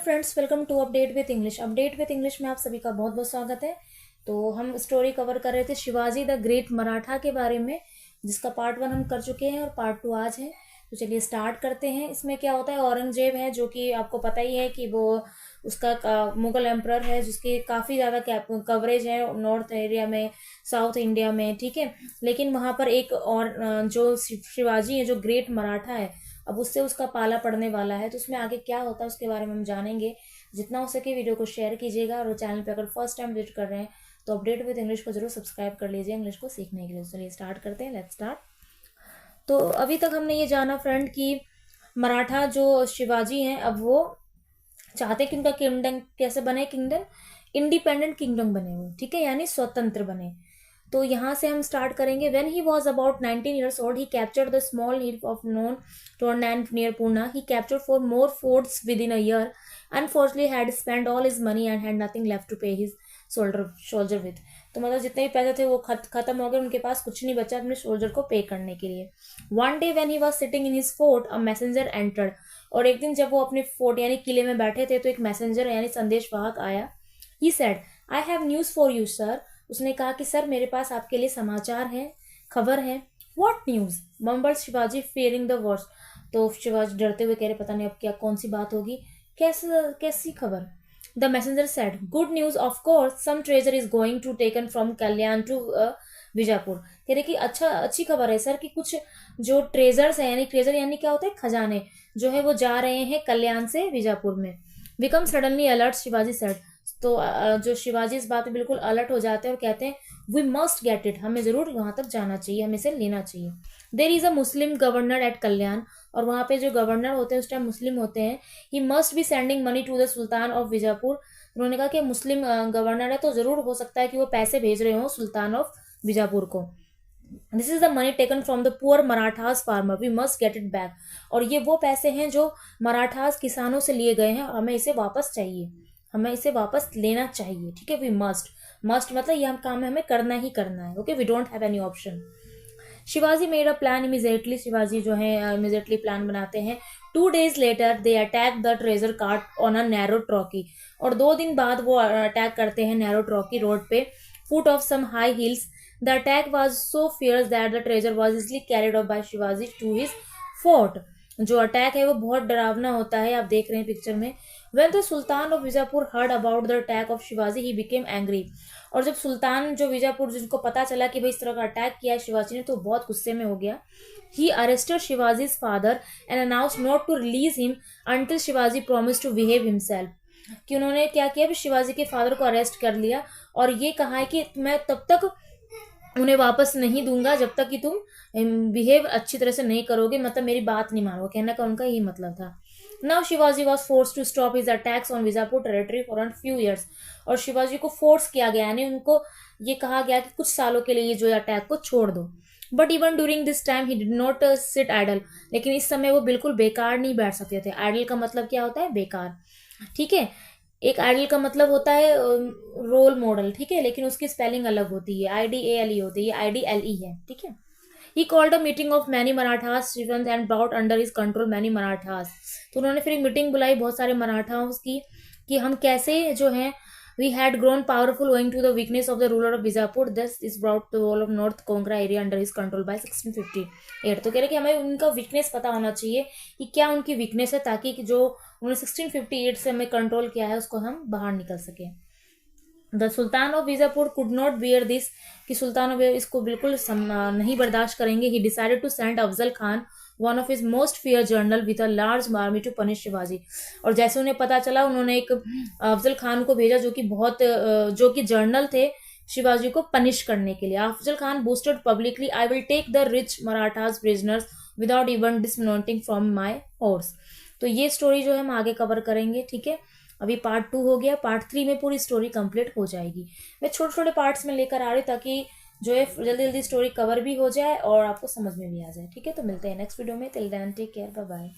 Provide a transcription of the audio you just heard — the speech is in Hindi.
Friends, welcome to update with English. Update with English में आप सभी का बहुत बहुत स्वागत है। तो हम स्टोरी कवर कर रहे थे शिवाजी द ग्रेट मराठा के बारे में, जिसका पार्ट 1 हम कर चुके हैं और पार्ट 2 आज है। तो चलिए स्टार्ट करते हैं। इसमें क्या होता है, औरंगजेब है जो कि आपको पता ही है कि वो उसका मुगल एम्परर है, जिसकी काफ़ी ज़्यादा कवरेज है नॉर्थ एरिया में, साउथ इंडिया में, ठीक है। लेकिन वहाँ पर एक और जो शिवाजी है जो ग्रेट मराठा है, अब उससे उसका पाला पड़ने वाला है। तो उसमें आगे क्या होता है उसके बारे में हम जानेंगे। जितना हो सके वीडियो को शेयर कीजिएगा, और चैनल पे अगर फर्स्ट टाइम विजिट कर रहे हैं तो अपडेट विद इंग्लिश को जरूर सब्सक्राइब कर लीजिए इंग्लिश को सीखने के लिए। चलिए स्टार्ट करते हैं, लेट्स स्टार्ट। तो अभी तक हमने ये जाना फ्रेंड कि मराठा जो शिवाजी हैं, अब वो चाहते कि उनका किंगडम कैसे बने, किंगडम इंडिपेंडेंट किंगडम बने हुए, ठीक है, यानी स्वतंत्र बने। तो यहाँ से हम स्टार्ट करेंगे। When he was about 19 years old, he captured the small hill of known Tornand near Pune. He captured 4 more forts within a year. Unfortunately, had spent all his money and had nothing left to pay his soldier with. तो मतलब जितने भी पैसे थे वो खत्म हो गए, उनके पास कुछ नहीं बचा अपने सोल्जर को पे करने के लिए। One day when he was sitting in his fort, a messenger entered. और एक दिन जब वो अपने फोर्ट यानी किले में बैठे थे तो एक मैसेंजर यानी संदेशवाहक आया। He said, I have news for you, sir. उसने कहा कि सर मेरे पास आपके लिए समाचार है, खबर है। What news? Mumbled Shivaji fearing the worst. तो शिवाजी डरते हुए कह रहे पता नहीं अब क्या कौन सी बात होगी, कैसी खबर। The messenger said, good news of course, some treasure is going to taken from Kalyan to Vijapur. कह रहे कि अच्छी खबर है सर कि कुछ जो ट्रेजर्स है, यानी ट्रेजर यानी क्या होता है, खजाने जो है वो जा रहे हैं कल्याण से विजापुर में। Become suddenly alert Shivaji said. तो जो शिवाजी इस बात में बिल्कुल अलर्ट हो जाते हैं और कहते हैं वी मस्ट गेट इट, हमें जरूर वहां तक जाना चाहिए, हमें इसे लेना चाहिए। There is a Muslim governor at Kalyan, और वहां पे जो गवर्नर होते हैं उस टाइम मुस्लिम होते हैं। He must be sending money to the sultan of Vijapur. उन्होंने कहा कि मुस्लिम गवर्नर है तो जरूर हो सकता है कि वो पैसे भेज रहे हो सुल्तान ऑफ विजापुर को। This is the money taken from the poor Marathas farmer, we must get it back. और ये वो पैसे हैं जो मराठास किसानों से लिए गए हैं, हमें इसे वापस चाहिए, हमें इसे वापस लेना चाहिए, ठीक है। वी मस्ट मतलब यह काम है, हमें करना ही करना है, okay. We don't have any option. Shivaji made a plan immediately, Shivaji जो है इमीजिएटली प्लान बनाते हैं। 2 days later they attack the treasure cart on a narrow rocky, और 2 दिन बाद वो अटैक करते हैं नैरो ट्रॉकी रोड पे, foot of some high hills. The attack was so fierce that the treasure was easily carried off by Shivaji to his fort. जो अटैक है वो बहुत डरावना होता है, आप देख रहे हैं पिक्चर में। When the Sultan of Vijapur heard about the attack of Shivaji, he became angry. और जब सुल्तान जो विजापुर जिनको पता चला कि भाई इस तरह का अटैक किया है शिवाजी ने, तो बहुत गुस्से में हो गया। He arrested Shivaji's father and announced not to release him until Shivaji promised to behave himself. कि उन्होंने क्या किया, शिवाजी के फादर को अरेस्ट कर लिया और ये कहा है कि मैं तब तक उन्हें वापस नहीं दूंगा जब तक कि तुम बिहेव अच्छी तरह से नहीं करोगे, मतलब मेरी बात नहीं मानोगे, कहने का उनका यही मतलब था। Now Shivaji was force to stop his attacks on Vijapur territory for a few years. और शिवाजी को फोर्स किया गया, यानी उनको ये कहा गया कि कुछ सालों के लिए जो अटैक को छोड़ दो। But even during this time he did not sit idle, लेकिन इस समय वो बिल्कुल बेकार नहीं बैठ सकते थे। आइडल का मतलब क्या होता है, बेकार, ठीक है। एक आइडल का मतलब होता है रोल मॉडल, ठीक है, लेकिन उसकी स्पेलिंग अलग होती है, IDALE होती है, IDLE है, ठीक है। He called a meeting of many Marathas and brought under his control many Marathas. तो उन्होंने फिर एक मीटिंग बुलाई बहुत सारे मराठाओं की कि हम कैसे जो है we had grown powerful owing to the weakness of the ruler of Bijapur. Thus is brought the whole of North Kongra area under his control by 1658. तो कह रहे कि हमें उनका वीकनेस पता होना चाहिए कि क्या उनकी वीकनेस है, ताकि जो उन्होंने 1658 से हमें कंट्रोल किया है उसको हम बाहर निकल सके। The sultan of Vijapur could not bear this, कि सुल्तान ऑफ इसको बिल्कुल नहीं बर्दाश्त करेंगे। He decided to send Afzal Khan, one of his most fear general, with a large army to punish Shivaji. और जैसे उन्हें पता चला, उन्होंने एक अफजल खान को भेजा जो कि जर्नल थे शिवाजी को पनिश करने के लिए। Afzal Khan boasted publicly, I will take the rich Marathas prisoners without even dismounting from my horse. तो ये स्टोरी जो है हम आगे कवर करेंगे, ठीक है। अभी पार्ट 2 हो गया, पार्ट 3 में पूरी स्टोरी कंप्लीट हो जाएगी। मैं छोटे छोटे पार्ट्स में लेकर आ रही हूँ ताकि जो है जल्दी जल्दी स्टोरी कवर भी हो जाए और आपको समझ में भी आ जाए, ठीक है। तो मिलते हैं नेक्स्ट वीडियो में, till then take care, bye bye.